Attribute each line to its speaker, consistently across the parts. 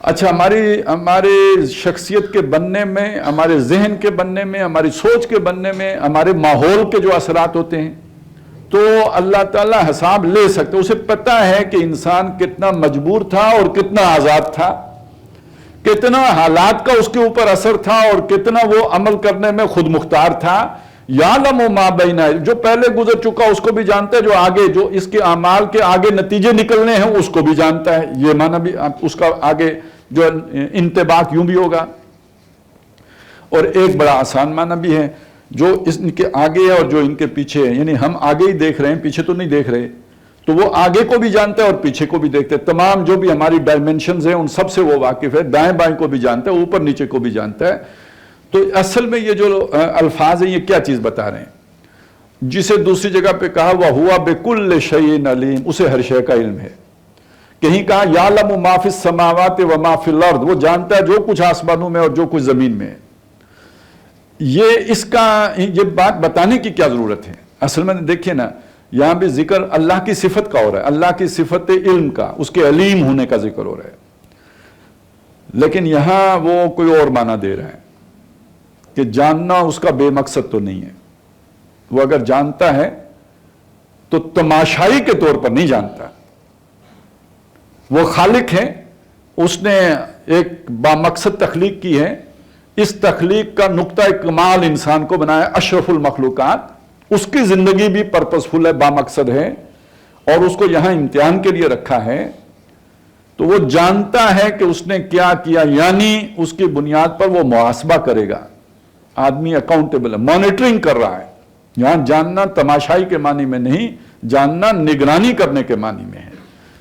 Speaker 1: اچھا، ہمارے شخصیت کے بننے میں، ہمارے ذہن کے بننے میں، ہماری سوچ کے بننے میں، ہمارے ماحول کے جو اثرات ہوتے ہیں تو اللہ تعالیٰ حساب لے سکتے، اسے پتہ ہے کہ انسان کتنا مجبور تھا اور کتنا آزاد تھا، کتنا حالات کا اس کے اوپر اثر تھا اور کتنا وہ عمل کرنے میں خود مختار تھا۔ یعلم ما بین، جو پہلے گزر چکا اس کو بھی جانتا ہے، جو آگے، جو اس کے اعمال کے آگے نتیجے نکلنے ہیں اس کو بھی جانتا ہے۔ یہ معنی بھی اس کا آگے جو انطباق یوں بھی ہوگا۔ اور ایک بڑا آسان معنی بھی ہے، جو ان کے آگے ہے اور جو ان کے پیچھے ہے، یعنی ہم آگے ہی دیکھ رہے ہیں، پیچھے تو نہیں دیکھ رہے، تو وہ آگے کو بھی جانتا ہے اور پیچھے کو بھی دیکھتے ہیں، تمام جو بھی ہماری ڈائمنشنز ہیں ان سب سے وہ واقف ہے، دائیں بائیں کو بھی جانتا ہے، اوپر نیچے کو بھی جانتا ہے۔ تو اصل میں یہ جو الفاظ ہیں یہ کیا چیز بتا رہے ہیں؟ جسے دوسری جگہ پہ کہا وَهُوَ بِكُلِّ شَيْءٍ عَلِيمٌ، اسے ہر شے کا علم ہے۔ کہیں کہا یعلم ما فی السماوات وما فی الارض، وہ جانتا ہے جو کچھ آسمانوں میں اور جو کچھ زمین میں ہے۔ یہ بات بتانے کی کیا ضرورت ہے؟ اصل میں دیکھیں نا، یہاں بھی ذکر اللہ کی صفت کا ہو رہا ہے، اللہ کی صفت علم کا، اس کے علیم ہونے کا ذکر ہو رہا ہے، لیکن یہاں وہ کوئی اور معنی دے رہا ہے کہ جاننا اس کا بے مقصد تو نہیں ہے۔ وہ اگر جانتا ہے تو تماشائی کے طور پر نہیں جانتا، وہ خالق ہے، اس نے ایک بامقصد تخلیق کی ہے، اس تخلیق کا نقطہ کمال انسان کو بنایا، اشرف المخلوقات، اس کی زندگی بھی پرپسفل ہے، بامقصد ہے، اور اس کو یہاں امتحان کے لیے رکھا ہے، تو وہ جانتا ہے کہ اس نے کیا کیا، یعنی اس کی بنیاد پر وہ محاسبہ کرے گا۔ آدمی اکاؤنٹیبل ہے، مانیٹرنگ کر رہا ہے۔ یہاں جاننا تماشائی کے معنی میں نہیں، جاننا نگرانی کرنے کے معنی میں ہے،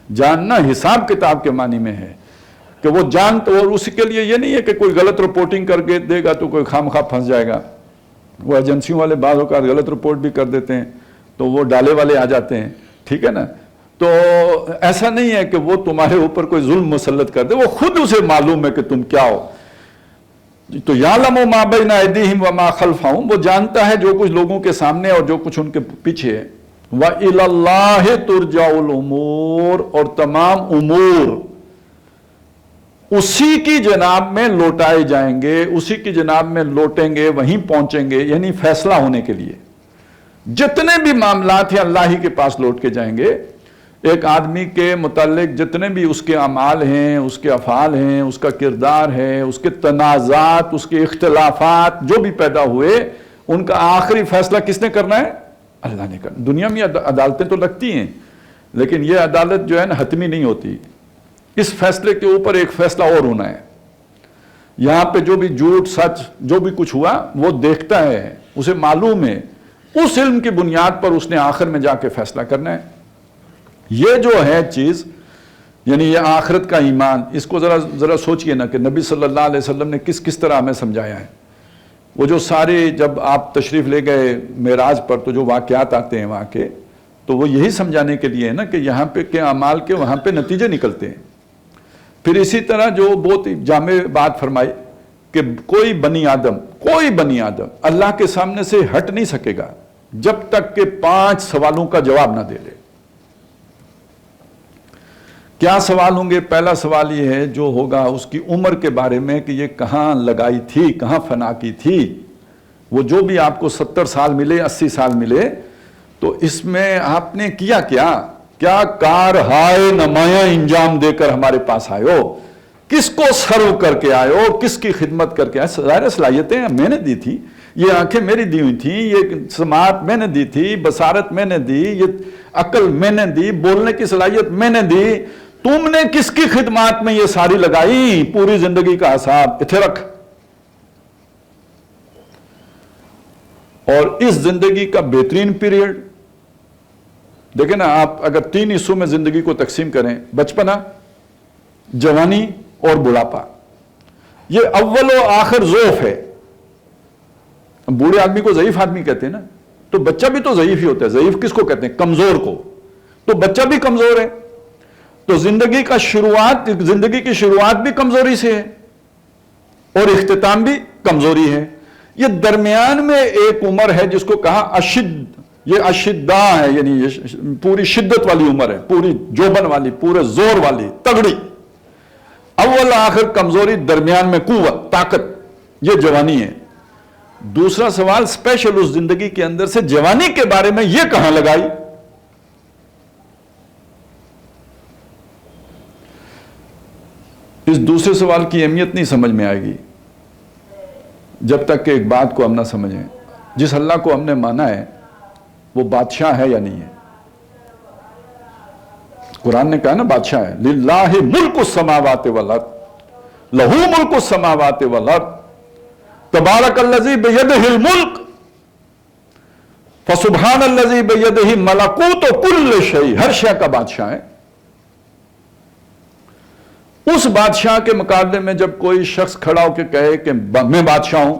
Speaker 1: جاننا حساب کتاب کے معنی میں ہے کہ وہ جانتا، اور اس کے لیے یہ نہیں ہے کہ کوئی غلط رپورٹنگ کر کے دے گا تو کوئی خامخواہ پھنس جائے گا۔ وہ ایجنسیوں والے بعض اوقات غلط رپورٹ بھی کر دیتے ہیں تو وہ ڈالے والے آ جاتے ہیں، ٹھیک ہے نا؟ تو ایسا نہیں ہے کہ وہ تمہارے اوپر کوئی ظلم مسلط کر دے، وہ خود اسے معلوم ہے کہ تم کیا ہو۔ تو یعلم ما بین ایدیہم وما خلفہم، وہ جانتا ہے جو کچھ لوگوں کے سامنے اور جو کچھ ان کے پیچھے ہے۔ وَإِلَى اللَّهِ تُرْجَعُ الْأُمُورُ، اور تمام امور اسی کی جناب میں لوٹائے جائیں گے، اسی کی جناب میں لوٹیں گے، وہیں پہنچیں گے، یعنی فیصلہ ہونے کے لیے جتنے بھی معاملات ہیں اللہ ہی کے پاس لوٹ کے جائیں گے۔ ایک آدمی کے متعلق جتنے بھی اس کے اعمال ہیں، اس کے افعال ہیں، اس کا کردار ہے، اس کے تنازعات، اس کے اختلافات جو بھی پیدا ہوئے، ان کا آخری فیصلہ کس نے کرنا ہے؟ اللہ نے کرنا۔ دنیا میں عدالتیں تو لگتی ہیں، لیکن یہ عدالت جو ہے نا حتمی نہیں ہوتی، اس فیصلے کے اوپر ایک فیصلہ اور ہونا ہے۔ یہاں پہ جو بھی جھوٹ سچ جو بھی کچھ ہوا وہ دیکھتا ہے، اسے معلوم ہے، اس علم کی بنیاد پر اس نے آخر میں جا کے فیصلہ کرنا ہے۔ یہ جو ہے چیز، یعنی یہ آخرت کا ایمان، اس کو ذرا سوچئے نا کہ نبی صلی اللہ علیہ وسلم نے کس طرح ہمیں سمجھایا ہے۔ وہ جو سارے، جب آپ تشریف لے گئے معراج پر تو جو واقعات آتے ہیں وہاں کے، تو وہ یہی سمجھانے کے لیے ہے نا کہ یہاں پہ کے اعمال کے وہاں پہ نتیجے نکلتے ہیں۔ پھر اسی طرح جو بہت جامع بات فرمائی کہ کوئی بنی آدم اللہ کے سامنے سے ہٹ نہیں سکے گا جب تک کہ 5 سوالوں کا جواب نہ دے لے۔ کیا سوال ہوں گے؟ پہلا سوال یہ ہے جو ہوگا اس کی عمر کے بارے میں کہ یہ کہاں لگائی تھی، کہاں فنا کی تھی۔ وہ جو بھی آپ کو 70 سال ملے، 80 سال ملے، تو اس میں آپ نے کیا کیا کار ہائے نمایاں انجام دے کر ہمارے پاس آئے ہو، کس کو سرو کر کے آئے ہو، کس کی خدمت کر کے آئے۔ ظاہر صلاحیتیں میں نے دی تھی، یہ آنکھیں میری دی ہوئی تھیں، یہ سماعت میں نے دی تھی، بصارت میں نے دی، یہ عقل میں نے دی، بولنے کی صلاحیت میں نے دی، تم نے کس کی خدمات میں یہ ساری لگائی؟ پوری زندگی کا حساب اتھے رکھ۔ اور اس زندگی کا بہترین پیریڈ دیکھیں نا، آپ اگر 3 حصوں میں زندگی کو تقسیم کریں، بچپنا، جوانی اور بڑھاپا، یہ اول و آخر ضعف ہے۔ بوڑھے آدمی کو ضعیف آدمی کہتے ہیں نا، تو بچہ بھی تو ضعیف ہی ہوتا ہے۔ ضعیف کس کو کہتے ہیں؟ کمزور کو۔ تو بچہ بھی کمزور ہے، تو زندگی کی شروعات بھی کمزوری سے ہے اور اختتام بھی کمزوری ہے۔ یہ درمیان میں ایک عمر ہے جس کو کہا یہ اشداء ہے، یعنی یہ پوری شدت والی عمر ہے، پوری جوبن والی، پورے زور والی، تگڑی۔ اول آخر کمزوری، درمیان میں قوت، طاقت، یہ جوانی ہے۔ دوسرا سوال اسپیشل اس زندگی کے اندر سے جوانی کے بارے میں یہ کہاں لگائی؟ اس دوسرے سوال کی اہمیت نہیں سمجھ میں آئے گی جب تک کہ ایک بات کو ہم نہ سمجھیں، جس اللہ کو ہم نے مانا ہے وہ بادشاہ ہے یا نہیں ہے؟ قرآن نے کہا نا بادشاہ ہے، للہ ملک السماوات والارض، لہو ملک السماوات والارض، تبارک الذی بیدہ الملک، فسبحان الذی بیدہ ملکوت کل شیء، ہر شے کا بادشاہ ہے۔ اس بادشاہ کے مقابلے میں جب کوئی شخص کھڑا ہو کے کہے کہ میں بادشاہ ہوں،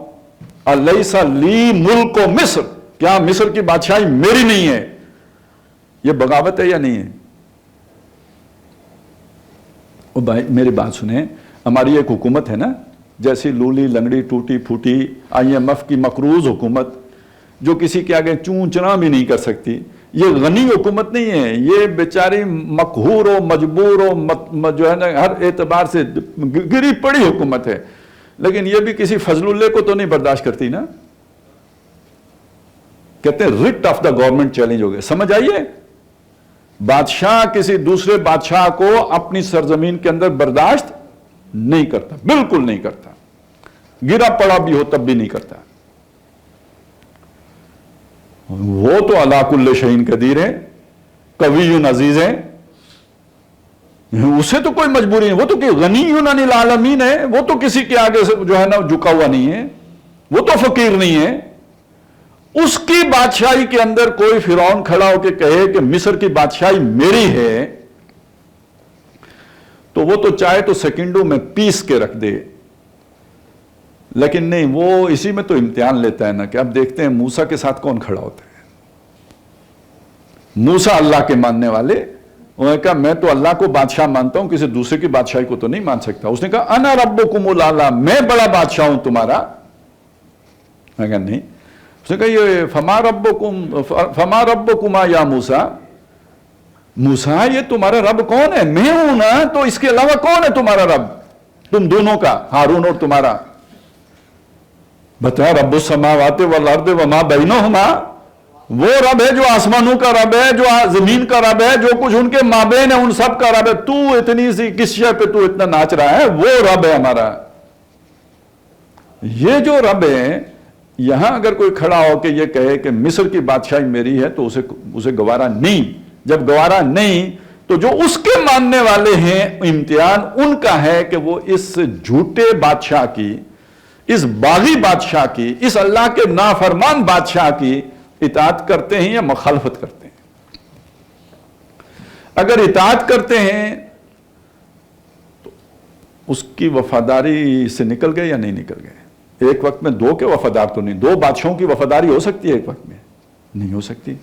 Speaker 1: الیس لی ملک مصر، کیا مصر کی بادشاہی میری نہیں ہے؟ یہ بغاوت ہے یا نہیں ہے؟ او بھائی میری بات سنیں، ہماری ایک حکومت ہے نا، جیسی لولی لنگڑی ٹوٹی پھوٹی IMF کی مقروض حکومت جو کسی کے آگے چون چنا بھی نہیں کر سکتی، یہ غنی حکومت نہیں ہے، یہ بیچاری مقہور و مجبور و جو ہے نا ہر اعتبار سے گری پڑی حکومت ہے، لیکن یہ بھی کسی فضل اللہ کو تو نہیں برداشت کرتی نا۔ کہتے ہیں rate of the government challenge ہو گئے، سمجھ آئیے؟ بادشاہ کسی دوسرے بادشاہ کو اپنی سرزمین کے اندر برداشت نہیں کرتا، بالکل نہیں کرتا، گرا پڑا بھی ہو تب بھی نہیں کرتا۔ وہ تو علی کل شیء قدیر ہے، قوی عزیز ہے، اسے تو کوئی مجبوری نہیں، وہ تو کہ غنی عن العالمین ہے، وہ تو کسی کے آگے سے جو ہے نا جھکا ہوا نہیں ہے، وہ تو فقیر نہیں ہے۔ اس کی بادشاہی کے اندر کوئی فرعون کھڑا ہو کے کہے کہ مصر کی بادشاہی میری ہے، تو وہ تو چاہے تو سیکنڈوں میں پیس کے رکھ دے، لیکن نہیں، وہ اسی میں تو امتحان لیتا ہے نا کہ اب دیکھتے ہیں موسیٰ کے ساتھ کون کھڑا ہوتا ہے۔ موسیٰ اللہ کے ماننے والے، انہوں نے کہا میں تو اللہ کو بادشاہ مانتا ہوں، کسی دوسرے کی بادشاہی کو تو نہیں مان سکتا۔ اس نے کہا انا ربکم الاعلی، میں بڑا بادشاہ ہوں تمہارا۔ میں کہا نہیں۔ اس نے کہا یہ فما ربکما یا موسیٰ، موسیٰ یہ تمہارا رب کون ہے؟ میں ہوں نا، تو اس کے علاوہ کون ہے تمہارا رب تم دونوں کا، ہارون اور تمہارا؟ بتا رب السماوات والارض وما بینہما، وہ رب ہے جو آسمانوں کا رب ہے، جو زمین کا رب ہے، جو کچھ ان کے مابین ہے ان سب کا رب ہے۔ تو اتنی سی کس شے پہ تو اتنا ناچ رہا ہے؟ وہ رب ہے ہمارا۔ یہ جو رب ہے، یہاں اگر کوئی کھڑا ہو کہ یہ کہے کہ مصر کی بادشاہی میری ہے تو اسے گوارا نہیں۔ جب گوارا نہیں تو جو اس کے ماننے والے ہیں امتحان ان کا ہے کہ وہ اس جھوٹے بادشاہ کی، اس باغی بادشاہ کی، اس اللہ کے نافرمان بادشاہ کی اطاعت کرتے ہیں یا مخالفت کرتے ہیں۔ اگر اطاعت کرتے ہیں تو اس کی وفاداری سے نکل گئے یا نہیں نکل گئے؟ ایک وقت میں دو کے وفادار تو نہیں، دو بادشاہوں کی وفاداری ہو سکتی ہے ایک وقت میں؟ نہیں ہو سکتی۔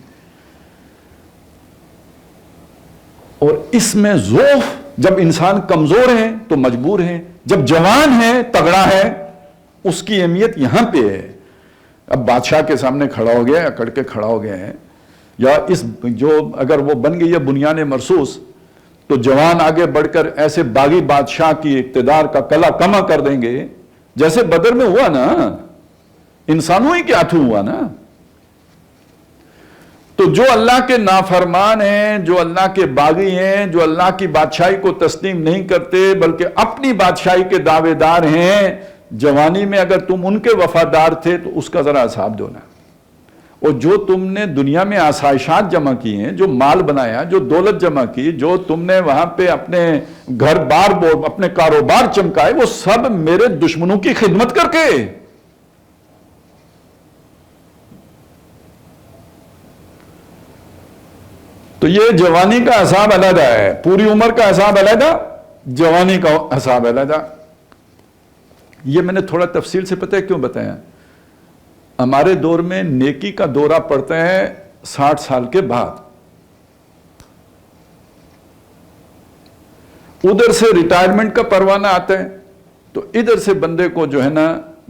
Speaker 1: اور اس میں ضعف، جب انسان کمزور ہے تو مجبور ہے، جب جوان ہے تگڑا ہے، اس کی اہمیت یہاں پہ ہے۔ اب بادشاہ کے سامنے کھڑا ہو گیا، اکڑ کے کھڑا ہو گیا ہے، یا اس جو اگر وہ بن گئی ہے بنیان مرصوص، تو جوان آگے بڑھ کر ایسے باغی بادشاہ کی اقتدار کا کلا کما کر دیں گے جیسے بدر میں ہوا نا، انسانوں ہی کے ہاتھوں ہوا نا۔ تو جو اللہ کے نافرمان ہیں، جو اللہ کے باغی ہیں، جو اللہ کی بادشاہی کو تسلیم نہیں کرتے بلکہ اپنی بادشاہی کے دعوے دار ہیں، جوانی میں اگر تم ان کے وفادار تھے تو اس کا ذرا حساب دو نا۔ اور جو تم نے دنیا میں آسائشات جمع کی ہیں، جو مال بنایا، جو دولت جمع کی، جو تم نے وہاں پہ اپنے گھر بار اپنے کاروبار چمکائے، وہ سب میرے دشمنوں کی خدمت کر کے۔ تو یہ جوانی کا حساب علیحدہ ہے، پوری عمر کا حساب علیحدہ، جوانی کا حساب علیحدہ۔ یہ میں نے تھوڑا تفصیل سے پتہ ہے کیوں بتایا؟ ہمارے دور میں نیکی کا دورہ پڑتا ہے 60 سال کے بعد، ادھر سے ریٹائرمنٹ کا پروانہ آتا ہے، تو ادھر سے بندے کو جو ہے نا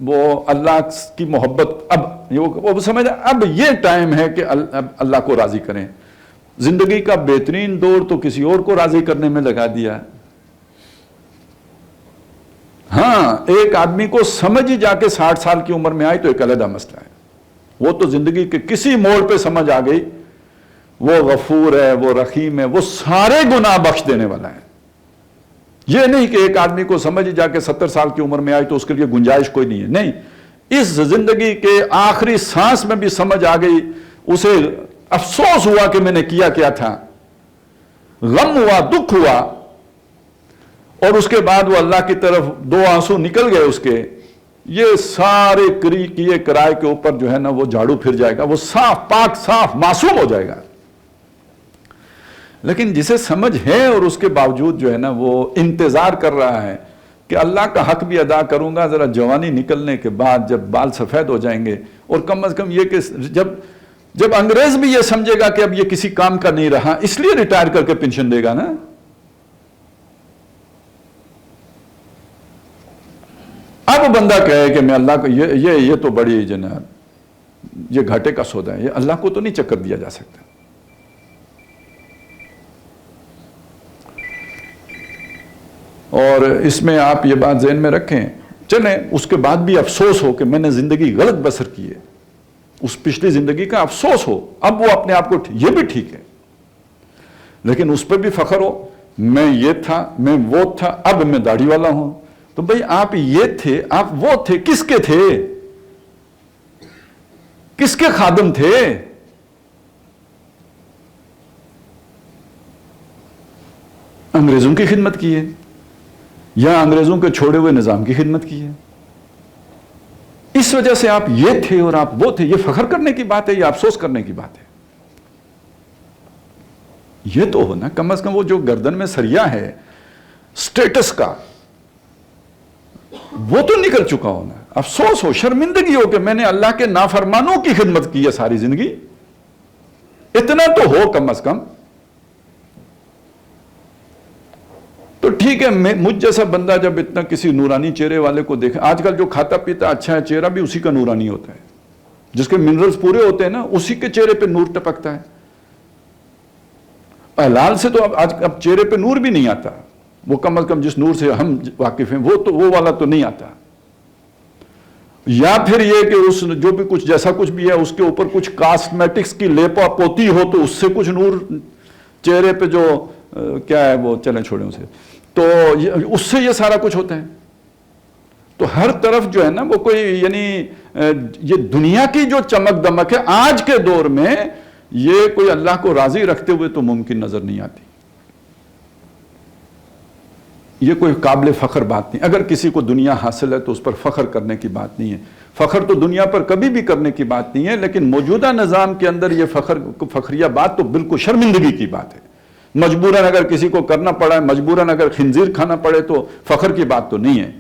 Speaker 1: وہ اللہ کی محبت، اب وہ سمجھا اب یہ ٹائم ہے کہ اللہ کو راضی کریں۔ زندگی کا بہترین دور تو کسی اور کو راضی کرنے میں لگا دیا، ہاں ایک آدمی کو سمجھ ہی جا کے 60 سال کی عمر میں آئی تو ایک علیحدہ مسئلہ ہے، وہ تو زندگی کے کسی موڑ پہ سمجھ آ گئی، وہ غفور ہے، وہ رحیم ہے، وہ سارے گناہ بخش دینے والا ہے۔ یہ نہیں کہ ایک آدمی کو سمجھ جا کے 70 سال کی عمر میں آئی تو اس کے لیے گنجائش کوئی نہیں ہے، نہیں، اس زندگی کے آخری سانس میں بھی سمجھ آ گئی، اسے افسوس ہوا کہ میں نے کیا کیا تھا، غم ہوا، دکھ ہوا، اور اس کے بعد وہ اللہ کی طرف 2 آنسو نکل گئے اس کے، یہ سارے کیے کرائے کے اوپر جو ہے نا وہ جھاڑو پھر جائے گا، وہ صاف پاک صاف معصوم ہو جائے گا۔ لیکن جسے سمجھ ہے اور اس کے باوجود جو ہے نا وہ انتظار کر رہا ہے کہ اللہ کا حق بھی ادا کروں گا ذرا جوانی نکلنے کے بعد، جب بال سفید ہو جائیں گے، اور کم از کم یہ کہ جب انگریز بھی یہ سمجھے گا کہ اب یہ کسی کام کا نہیں رہا اس لیے ریٹائر کر کے پینشن دے گا نا۔ اب بندہ کہے کہ میں اللہ کو یہ تو بڑی جناب یہ گھاٹے کا سودا ہے، یہ اللہ کو تو نہیں چکر دیا جا سکتا۔ اور اس میں آپ یہ بات ذہن میں رکھیں، چلیں اس کے بعد بھی افسوس ہو کہ میں نے زندگی غلط بسر کی ہے، اس پچھلی زندگی کا افسوس ہو، اب وہ اپنے آپ کو یہ بھی ٹھیک ہے، لیکن اس پہ بھی فخر ہو، میں یہ تھا، میں وہ تھا، اب میں داڑھی والا ہوں۔ تو بھئی آپ یہ تھے، آپ وہ تھے، کس کے تھے؟ کس کے خادم تھے؟ انگریزوں کی خدمت کی ہے یا انگریزوں کے چھوڑے ہوئے نظام کی خدمت کی ہے؟ اس وجہ سے آپ یہ تھے اور آپ وہ تھے، یہ فخر کرنے کی بات ہے یا افسوس کرنے کی بات ہے؟ یہ تو ہونا کم از کم وہ جو گردن میں سریا ہے سٹیٹس کا وہ تو نکل چکا ہونا، افسوس ہو، شرمندگی ہو کہ میں نے اللہ کے نافرمانوں کی خدمت کی ہے ساری زندگی، اتنا تو ہو کم از کم۔ تو ٹھیک ہے، مجھ جیسا بندہ جب اتنا کسی نورانی چہرے والے کو دیکھے، آج کل جو کھاتا پیتا اچھا ہے چہرہ بھی اسی کا نورانی ہوتا ہے، جس کے منرلز پورے ہوتے ہیں نا اسی کے چہرے پہ نور ٹپکتا ہے۔ حلال سے تو اب چہرے پہ نور بھی نہیں آتا، وہ کم از کم جس نور سے ہم واقف ہیں وہ والا تو نہیں آتا، یا پھر یہ کہ اس جو بھی کچھ جیسا کچھ بھی ہے اس کے اوپر کچھ کاسمیٹکس کی لیپا پوتی ہو تو اس سے کچھ نور چہرے پہ جو کیا ہے وہ چلیں چھوڑیں اسے، تو اس سے یہ سارا کچھ ہوتا ہے۔ تو ہر طرف جو ہے نا وہ کوئی یعنی یہ دنیا کی جو چمک دمک ہے آج کے دور میں یہ کوئی اللہ کو راضی رکھتے ہوئے تو ممکن نظر نہیں آتی، یہ کوئی قابل فخر بات نہیں۔ اگر کسی کو دنیا حاصل ہے تو اس پر فخر کرنے کی بات نہیں ہے، فخر تو دنیا پر کبھی بھی کرنے کی بات نہیں ہے، لیکن موجودہ نظام کے اندر یہ فخریہ بات تو بالکل شرمندگی کی بات ہے۔ مجبوراً اگر کسی کو کرنا پڑا ہے، مجبوراً اگر خنزیر کھانا پڑے تو فخر کی بات تو نہیں ہے،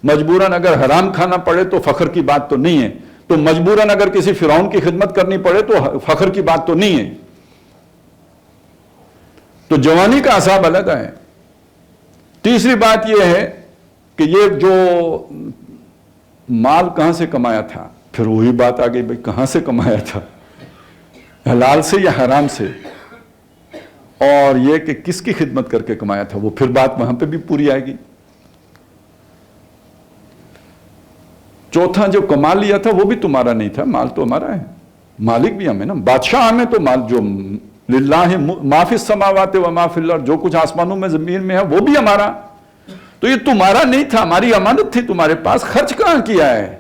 Speaker 1: مجبوراً اگر حرام کھانا پڑے تو فخر کی بات تو نہیں ہے، تو مجبوراً اگر کسی فرعون کی خدمت کرنی پڑے تو فخر کی بات تو نہیں ہے۔ تو جوانی کا عذاب علیحدہ ہے۔ تیسری بات یہ ہے کہ یہ جو مال کہاں سے کمایا تھا، پھر وہی بات آ گئی، بھائی کہاں سے کمایا تھا، حلال سے یا حرام سے، اور یہ کہ کس کی خدمت کر کے کمایا تھا، وہ پھر بات وہاں پہ بھی پوری آئے گی۔ چوتھا جو کما لیا تھا وہ بھی تمہارا نہیں تھا، مال تو ہمارا ہے، مالک بھی ہمیں نا، بادشاہ ہمیں، تو مال جو للہ ما فی السماوات و ما فی الارض، جو کچھ آسمانوں میں زمین میں ہے وہ بھی ہمارا، تو یہ تمہارا نہیں تھا، ہماری امانت تھی تمہارے پاس، خرچ کہاں کیا ہے؟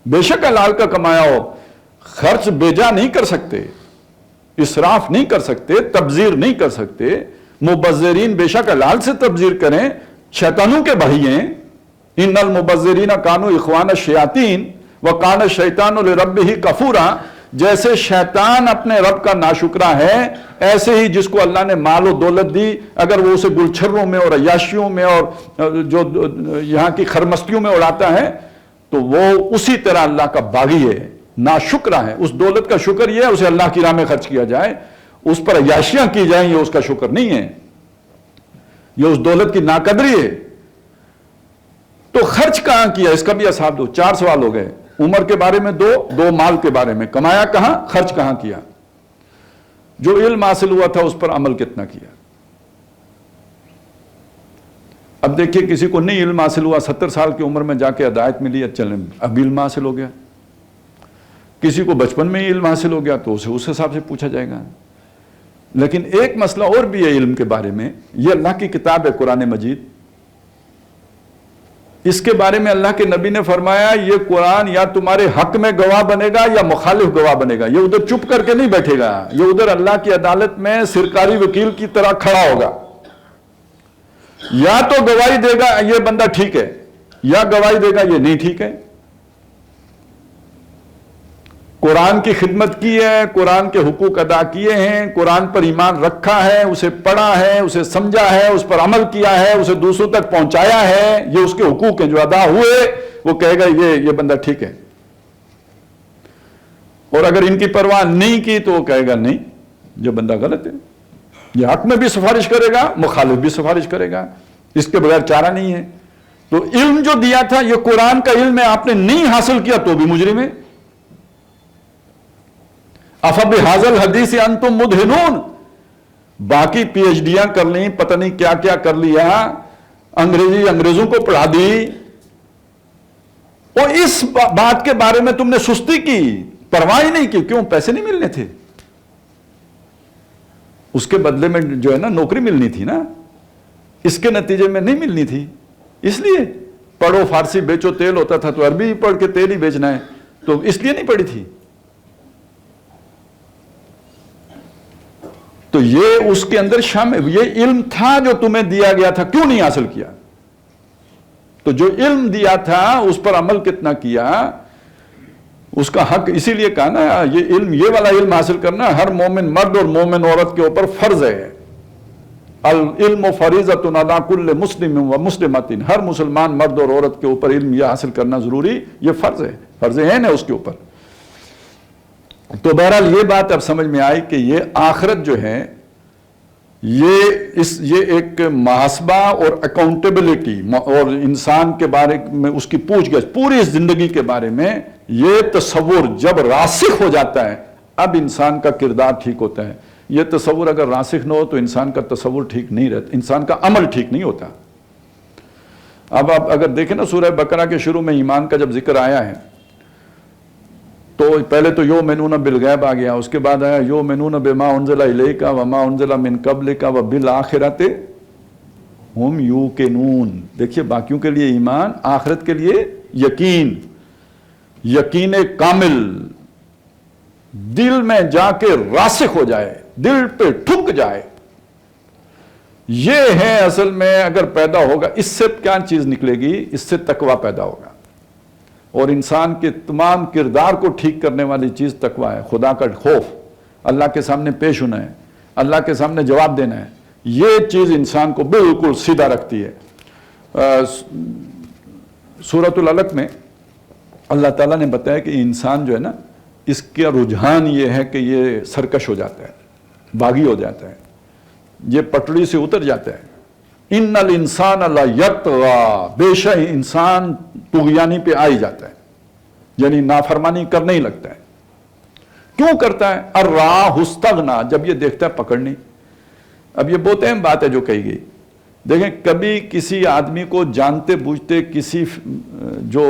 Speaker 1: بے شک حلال کا کمایا ہو، خرچ بیجا نہیں کر سکتے، اسراف نہیں کر سکتے، تبذیر نہیں کر سکتے، مبذرین بے شک حلال سے تبذیر کریں، شیطانوں کے بھائی ہیں، ان المبذرین کانوا اخوان الشیاطین وکان الشیطان لربہ کفورا، جیسے شیطان اپنے رب کا ناشکرا ہے ایسے ہی جس کو اللہ نے مال و دولت دی اگر وہ اسے گلچھروں میں اور عیاشیوں میں اور جو یہاں کی خرمستیوں میں اڑاتا ہے تو وہ اسی طرح اللہ کا باغی ہے، ناشکرا ہے۔ اس دولت کا شکر یہ ہے اسے اللہ کی راہ میں خرچ کیا جائے، اس پر عیاشیاں کی جائیں یہ اس کا شکر نہیں ہے، یہ اس دولت کی ناقدری ہے۔ تو خرچ کہاں کیا اس کا بھی حساب دو۔ 4 سوال ہو گئے، عمر کے بارے میں 2 مال کے بارے میں، کمایا کہاں، خرچ کہاں کیا، جو علم حاصل ہوا تھا اس پر عمل کتنا کیا۔ اب دیکھیے کسی کو نہیں علم حاصل ہوا، 70 سال کی عمر میں جا کے ہدایت ملی، چلیں اب علم حاصل ہو گیا. کسی کو بچپن میں ہی علم حاصل ہو گیا تو اسے اس حساب سے پوچھا جائے گا. لیکن ایک مسئلہ اور بھی ہے علم کے بارے میں، یہ اللہ کی کتاب ہے قرآن مجید. اس کے بارے میں اللہ کے نبی نے فرمایا یہ قرآن یا تمہارے حق میں گواہ بنے گا یا مخالف گواہ بنے گا. یہ ادھر چپ کر کے نہیں بیٹھے گا، یہ ادھر اللہ کی عدالت میں سرکاری وکیل کی طرح کھڑا ہوگا. یا تو گواہی دے گا یہ بندہ ٹھیک ہے، یا گواہی دے گا یہ نہیں ٹھیک ہے. قرآن کی خدمت کی ہے، قرآن کے حقوق ادا کیے ہیں، قرآن پر ایمان رکھا ہے، اسے پڑھا ہے، اسے سمجھا ہے، اس پر عمل کیا ہے، اسے دوسروں تک پہنچایا ہے، یہ اس کے حقوق ہیں جو ادا ہوئے، وہ کہے گا یہ بندہ ٹھیک ہے. اور اگر ان کی پرواہ نہیں کی تو وہ کہے گا نہیں یہ بندہ غلط ہے. یہ حق میں بھی سفارش کرے گا، مخالف بھی سفارش کرے گا، اس کے بغیر چارہ نہیں ہے. تو علم جو دیا تھا یہ قرآن کا علم ہے، آپ نے نہیں حاصل کیا تو بھی مجرم ہے. افبہذا الحدیث انتم مدہنون. باقی پی ایچ ڈیاں کر لیں، پتہ نہیں کیا کیا کر لیا، انگریزوں کو پڑھا دی، اور اس بات کے بارے میں تم نے سستی کی، پرواہ ہی نہیں کی. کیوں؟ پیسے نہیں ملنے تھے. اس کے بدلے میں جو ہے نا نوکری ملنی تھی نا، اس کے نتیجے میں نہیں ملنی تھی. اس لیے پڑھو فارسی بیچو تیل ہوتا تھا تو عربی پڑھ کے تیل ہی بیچنا ہے، تو اس لیے نہیں پڑھی تھی. تو یہ اس کے اندر شامل، یہ علم تھا جو تمہیں دیا گیا تھا، کیوں نہیں حاصل کیا؟ تو جو علم دیا تھا اس پر عمل کتنا کیا، اس کا حق. اسی لیے کہا نا یہ والا علم حاصل کرنا ہر مومن مرد اور مومن عورت کے اوپر فرض ہے. العلم فریضۃ علی کل مسلم و مسلمۃ. ہر مسلمان مرد اور عورت کے اوپر علم یہ حاصل کرنا ضروری، یہ فرض ہے، فرض عین ہے اس کے اوپر. تو بہرحال یہ بات اب سمجھ میں آئی کہ یہ آخرت جو ہے یہ ایک محاسبہ اور اکاؤنٹیبلٹی اور انسان کے بارے میں اس کی پوچھ گچھ پوری زندگی کے بارے میں یہ تصور جب راسخ ہو جاتا ہے اب انسان کا کردار ٹھیک ہوتا ہے. یہ تصور اگر راسخ نہ ہو تو انسان کا تصور ٹھیک نہیں رہتا، انسان کا عمل ٹھیک نہیں ہوتا. اب آپ اگر دیکھیں نا سورہ بقرہ کے شروع میں ایمان کا جب ذکر آیا ہے تو پہلے تو یؤمنون بالغیب آ گیا، اس کے بعد آیا یؤمنون بما انزل الیک وما انزل من قبلک وبالآخرۃ ہم یوقنون. دیکھیے باقیوں کے لیے ایمان، آخرت کے لیے یقین کامل، دل میں جا کے راسخ ہو جائے، دل پہ ٹھک جائے. یہ ہے اصل میں اگر پیدا ہوگا. اس سے کیا چیز نکلے گی؟ اس سے تقوی پیدا ہوگا. اور انسان کے تمام کردار کو ٹھیک کرنے والی چیز تقوی ہے، خدا کا خوف، اللہ کے سامنے پیش ہونا ہے، اللہ کے سامنے جواب دینا ہے. یہ چیز انسان کو بالکل سیدھا رکھتی ہے. سورۃ العلق میں اللہ تعالیٰ نے بتایا کہ انسان جو ہے نا اس کا رجحان یہ ہے کہ یہ سرکش ہو جاتا ہے، باغی ہو جاتا ہے، یہ پٹڑی سے اتر جاتا ہے. ان الانسان لیطغی، بے شک انسان طغیانی پہ آ ہی جاتا ہے، یعنی نافرمانی کرنے ہی لگتا ہے. کیوں کرتا ہے؟ الراہ استغنا، جب یہ دیکھتا ہے پکڑ نہیں. اب یہ بہت اہم بات ہے جو کہی گئی. دیکھیں کبھی کسی آدمی کو جانتے بوجھتے کسی جو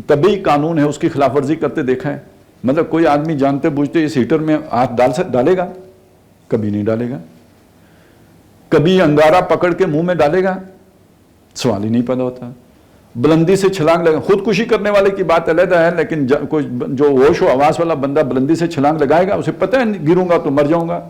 Speaker 1: طبعی قانون ہے اس کی خلاف ورزی کرتے دیکھا ہے؟ مطلب کوئی آدمی جانتے بوجھتے اس ہیٹر میں ہاتھ ڈالے گا؟ کبھی نہیں ڈالے گا. کبھی انگارہ پکڑ کے منہ میں ڈالے گا؟ سوال ہی نہیں پیدا ہوتا. بلندی سے چھلانگ لگا، خودکشی کرنے والے کی بات علیحدہ ہے، لیکن کوئی جو ہوش و حواس والا بندہ بلندی سے چھلانگ لگائے گا، اسے پتہ ہے گروں گا تو مر جاؤں گا.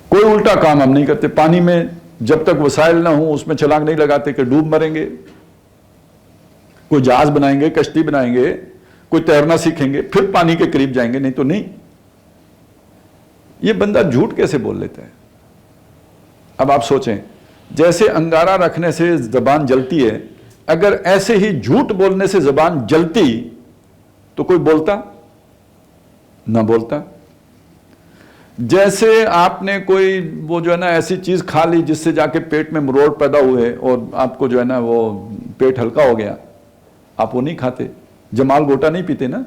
Speaker 1: کوئی الٹا کام ہم نہیں کرتے. پانی میں جب تک وسائل نہ ہوں اس میں چھلانگ نہیں لگاتے کہ ڈوب مریں گے. کوئی جہاز بنائیں گے، کشتی بنائیں گے، کوئی تیرنا سیکھیں گے، پھر پانی کے قریب جائیں گے، نہیں تو نہیں. یہ بندہ جھوٹ کیسے بول لیتا ہے؟ اب آپ سوچیں، جیسے انگارہ رکھنے سے زبان جلتی ہے، اگر ایسے ہی جھوٹ بولنے سے زبان جلتی تو کوئی بولتا؟ نہ بولتا. جیسے آپ نے کوئی وہ جو ہے نا ایسی چیز کھا لی جس سے جا کے پیٹ میں مروڑ پیدا ہوئے اور آپ کو جو ہے نا وہ پیٹ ہلکا ہو گیا، آپ وہ نہیں کھاتے. جمال گوٹا نہیں پیتے نا،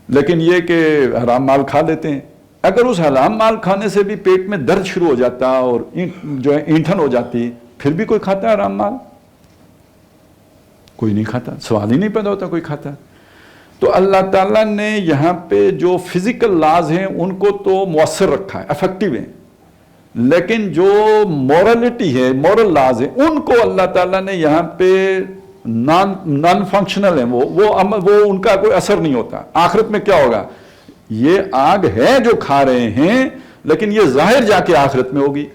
Speaker 1: لیکن یہ کہ حرام مال کھا لیتے ہیں. اگر اس حرام مال کھانے سے بھی پیٹ میں درد شروع ہو جاتا اور جو ہے اینٹھن ہو جاتی، پھر بھی کوئی کھاتا ہے حرام مال؟ کوئی نہیں کھاتا، سوال ہی نہیں پیدا ہوتا کوئی کھاتا. تو اللہ تعالیٰ نے یہاں پہ جو فزیکل لاز ہیں ان کو تو مؤثر رکھا ہے، افیکٹو ہیں، لیکن جو مورلٹی ہے، مورل لاز ہیں، ان کو اللہ تعالیٰ نے یہاں پہ نان فنکشنل ہیں، وہ ان کا کوئی اثر نہیں ہوتا. آخرت میں کیا ہوگا؟ یہ آگ ہے جو کھا رہے ہیں، لیکن یہ ظاہر جا کے آخرت میں ہوگی.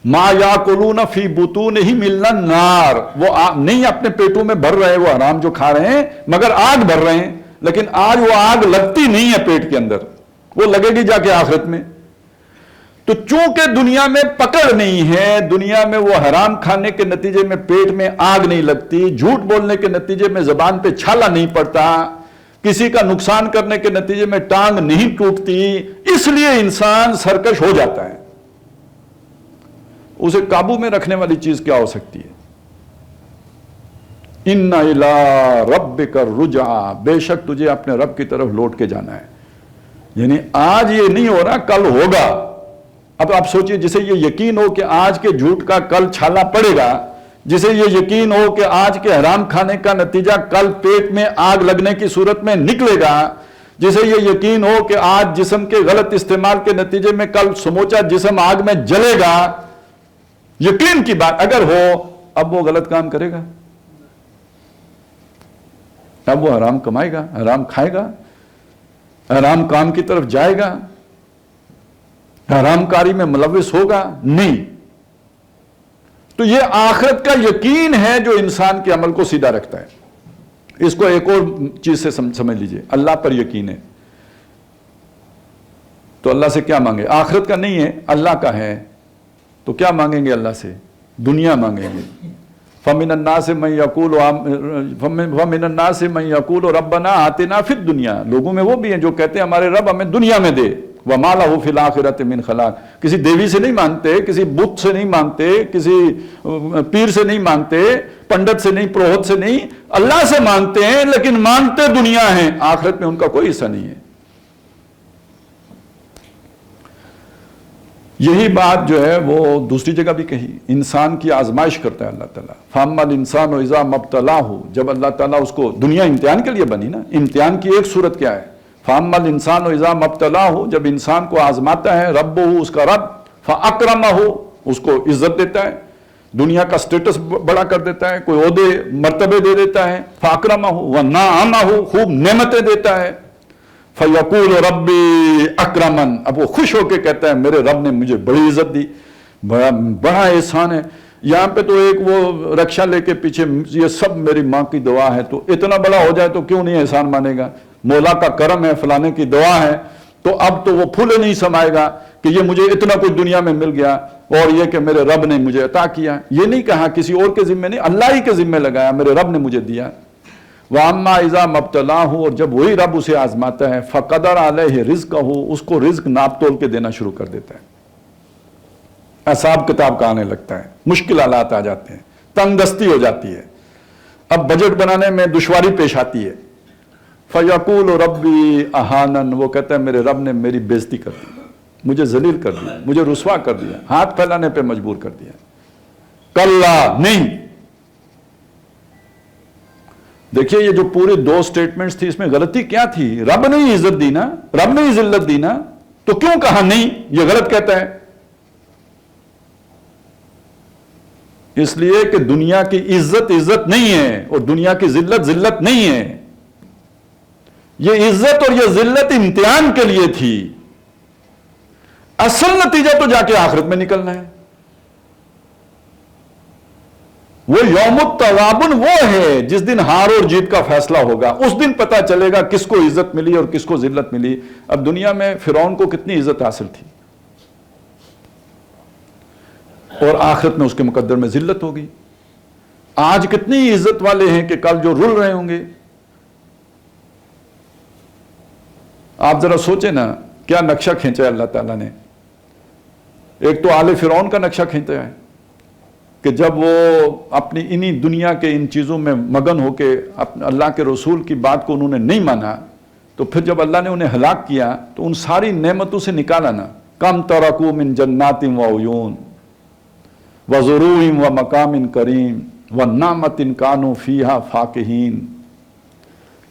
Speaker 1: ما یاکلون فی بطونہم الا النار، وہ نہیں اپنے پیٹوں میں بھر رہے وہ حرام جو کھا رہے ہیں، مگر آگ بھر رہے ہیں. لیکن آج وہ آگ لگتی نہیں ہے پیٹ کے اندر، وہ لگے گی جا کے آخرت میں. تو چونکہ دنیا میں پکڑ نہیں ہے، دنیا میں وہ حرام کھانے کے نتیجے میں پیٹ میں آگ نہیں لگتی، جھوٹ بولنے کے نتیجے میں زبان پہ چھالا نہیں پڑتا، کسی کا نقصان کرنے کے نتیجے میں ٹانگ نہیں ٹوٹتی، اس لیے انسان سرکش ہو جاتا ہے. اسے قابو میں رکھنے والی چیز کیا ہو سکتی ہے؟ اِنَّ إِلَىٰ رَبِّكَ الرُّجْعَىٰ، بے شک تجھے اپنے رب کی طرف لوٹ کے جانا ہے. یعنی آج یہ نہیں ہو رہا، کل ہوگا. اب آپ سوچئے، جسے یہ یقین ہو کہ آج کے جھوٹ کا کل چھالا پڑے گا، جسے یہ یقین ہو کہ آج کے حرام کھانے کا نتیجہ کل پیٹ میں آگ لگنے کی صورت میں نکلے گا، جسے یہ یقین ہو کہ آج جسم کے غلط استعمال کے نتیجے میں کل سموچا جسم آگ میں جلے گا، یقین کی بات اگر ہو، اب وہ غلط کام کرے گا؟ اب وہ حرام کمائے گا، حرام کھائے گا، حرام کام کی طرف جائے گا، حرام کاری میں ملوث ہوگا؟ نہیں. تو یہ آخرت کا یقین ہے جو انسان کے عمل کو سیدھا رکھتا ہے. اس کو ایک اور چیز سے سمجھ لیجئے، اللہ پر یقین ہے تو اللہ سے کیا مانگے؟ آخرت کا نہیں ہے، اللہ کا ہے، تو کیا مانگیں گے اللہ سے؟ دنیا مانگیں گے. فَمِنَ النَّاسِ مَن يَقُولُ رَبَّنَا آتِنَا فِي الدُّنْيَا، لوگوں میں وہ بھی ہیں جو کہتے ہیں ہمارے رب ہمیں دنیا میں دے. وَمَا لَهُ فِي الْآخِرَةِ مِنْ خَلَاقٍ، کسی دیوی سے نہیں مانگتے، کسی بت سے نہیں مانگتے، کسی پیر سے نہیں مانگتے، پنڈت سے نہیں، پروہت سے نہیں، اللہ سے مانگتے ہیں، لیکن مانگتے دنیا ہیں، آخرت میں ان کا کوئی حصہ نہیں ہے. یہی بات جو ہے وہ دوسری جگہ بھی کہی، انسان کی آزمائش کرتا ہے اللہ تعالیٰ. فَأَمَّا الْإِنسَانُ إِذَا مَا ابْتَلَاهُ، جب اللہ تعالیٰ اس کو، دنیا امتحان کے لیے بنی نا، امتحان کی ایک صورت کیا ہے؟ فَأَمَّا الْإِنسَانُ إِذَا مَا ابْتَلَاهُ، جب انسان کو آزماتا ہے، رَبُّهُ، اس کا رب، فَأَكْرَمَهُ، اس کو عزت دیتا ہے، دنیا کا سٹیٹس بڑا کر دیتا ہے، کوئی عہدے مرتبے دے دیتا ہے، فَأَكْرَمَهُ وَنَعَمَهُ، خوب نعمتیں دیتا ہے. فَيَقُولُ رَبِّي أَكْرَمَنِ، اب وہ خوش ہو کے کہتا ہے میرے رب نے مجھے بڑی عزت دی، بڑا احسان ہے. یہاں پہ تو ایک وہ رکشہ لے کے پیچھے، یہ سب میری ماں کی دعا ہے، تو اتنا بڑا ہو جائے تو کیوں نہیں احسان مانے گا؟ مولا کا کرم ہے، فلانے کی دعا ہے، تو اب تو وہ پھولے نہیں سمائے گا کہ یہ مجھے اتنا کچھ دنیا میں مل گیا، اور یہ کہ میرے رب نے مجھے عطا کیا. یہ نہیں کہا کسی اور کے ذمہ نہیں، اللہ ہی کے ذمہ لگایا، میرے رب نے مجھے دیا. وَأَمَّا إِذَا مَا ابْتَلَاهُ، اور جب وہی رب اسے آزماتا ہے، فَقَدَرَ عَلَيْهِ رِزْقَهُ، اس کو رزق ناپ تول کے دینا شروع کر دیتا ہے، حساب کتاب کا آنے لگتا ہے، مشکل حالات آ جاتے ہیں، تنگ دستی ہو جاتی ہے، اب بجٹ بنانے میں دشواری پیش آتی ہے. فَيَقُولُ رَبِّي أَهَانَنِ، وہ کہتا ہے میرے رب نے میری بےزتی کر دی، مجھے ذلیل کر دیا، مجھے رسوا کر دیا، ہاتھ پھیلانے پہ مجبور کر دیا. کلا، نہیں. دیکھیے یہ جو پوری دو سٹیٹمنٹس تھی، اس میں غلطی کیا تھی؟ رب نے ہی عزت دی نا، رب نے ہی ذلت دی نا، تو کیوں کہا نہیں یہ غلط کہتا ہے؟ اس لیے کہ دنیا کی عزت عزت نہیں ہے، اور دنیا کی ذلت ذلت نہیں ہے. یہ عزت اور یہ ذلت امتحان کے لیے تھی، اصل نتیجہ تو جا کے آخرت میں نکلنا ہے. وہ یوم التغابن وہ ہے جس دن ہار اور جیت کا فیصلہ ہوگا، اس دن پتا چلے گا کس کو عزت ملی اور کس کو ذلت ملی. اب دنیا میں فرعون کو کتنی عزت حاصل تھی، اور آخرت میں اس کے مقدر میں ذلت ہوگی. آج کتنی عزت والے ہیں کہ کل جو رل رہے ہوں گے. آپ ذرا سوچیں نا، کیا نقشہ کھینچا ہے اللہ تعالیٰ نے. ایک تو آل فرعون کا نقشہ کھینچا ہے کہ جب وہ اپنی انہی دنیا کے ان چیزوں میں مگن ہو کے اللہ کے رسول کی بات کو انہوں نے نہیں مانا، تو پھر جب اللہ نے انہیں ہلاک کیا تو ان ساری نعمتوں سے نکالا نا، کم ترکو من جنات و عیون و زروع و مقام کریم و نعمت کانوا فیہا فاکہین،